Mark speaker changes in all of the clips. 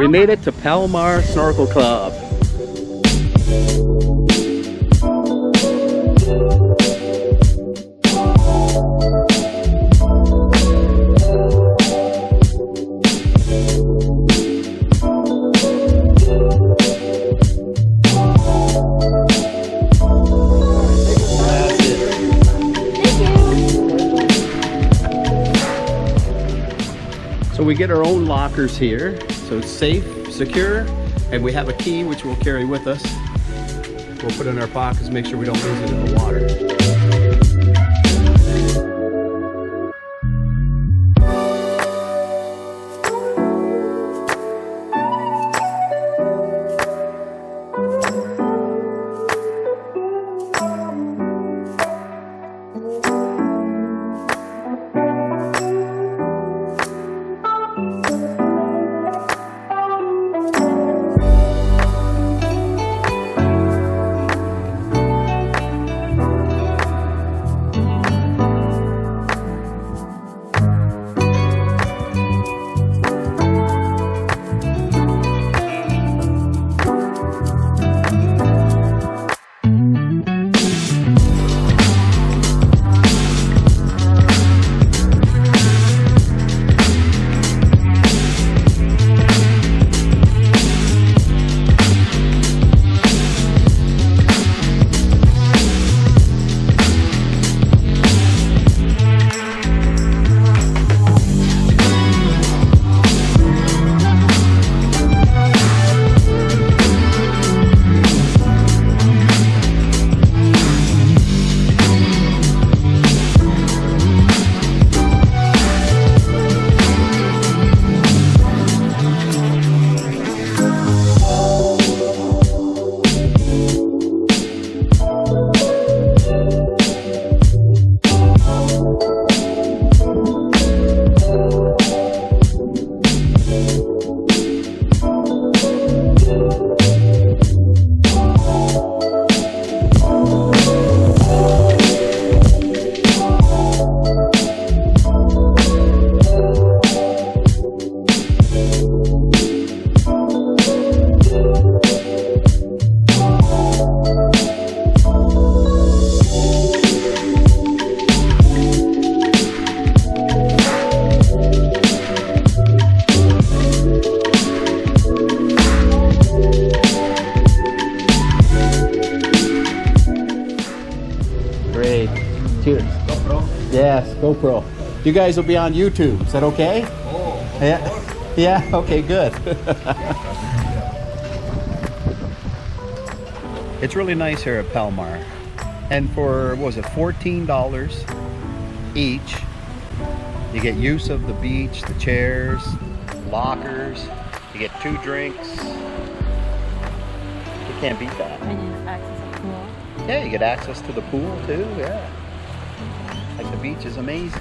Speaker 1: We made it to PalMar Snorkel Club. So we get our own lockers here, so it's safe, secure, and we have a key which we'll carry with us. We'll put it in our pockets, make sure we don't lose it in the water. Great. Cheers. GoPro? Yes, GoPro. You guys will be on YouTube. Is that okay?
Speaker 2: Oh,
Speaker 1: yeah. Yeah, okay, good. It's really nice here at PalMar. And for, what was it, $14 each, you get use of the beach, the chairs, lockers, you get 2 drinks. You can't beat that.
Speaker 3: And you have access to the pool.
Speaker 1: Yeah, you get access to the pool too, yeah. Like the beach is amazing.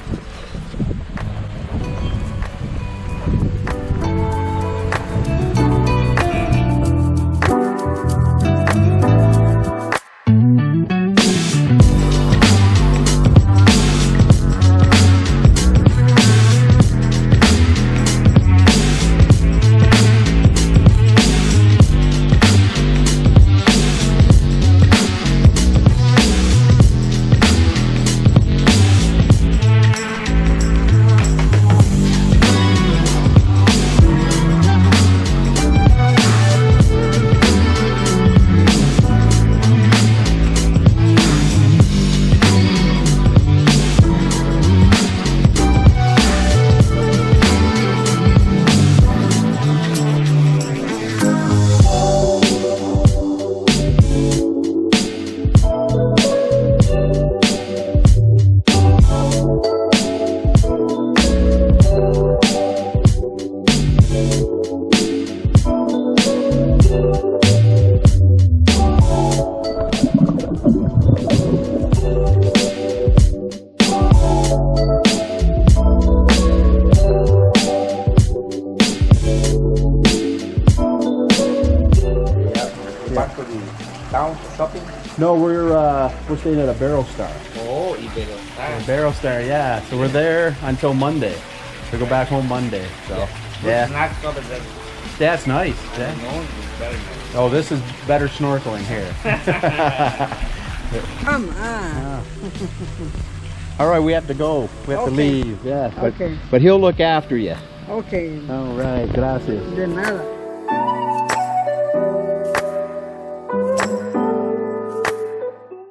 Speaker 2: Town shopping?
Speaker 1: No, we're staying at a Barrel Star.
Speaker 2: Oh, Ibero.
Speaker 1: A Barrel Star, yeah. So we're there until Monday. We go back home Monday. So yeah.
Speaker 2: Snacks over there.
Speaker 1: That's nice. Oh, this is better snorkeling here.
Speaker 2: Come on.
Speaker 1: All right, we have to go. We have to
Speaker 2: Okay.
Speaker 1: leave. Yeah.
Speaker 2: Okay.
Speaker 1: But he'll look after you.
Speaker 2: Okay.
Speaker 1: All right. Gracias.
Speaker 2: De nada.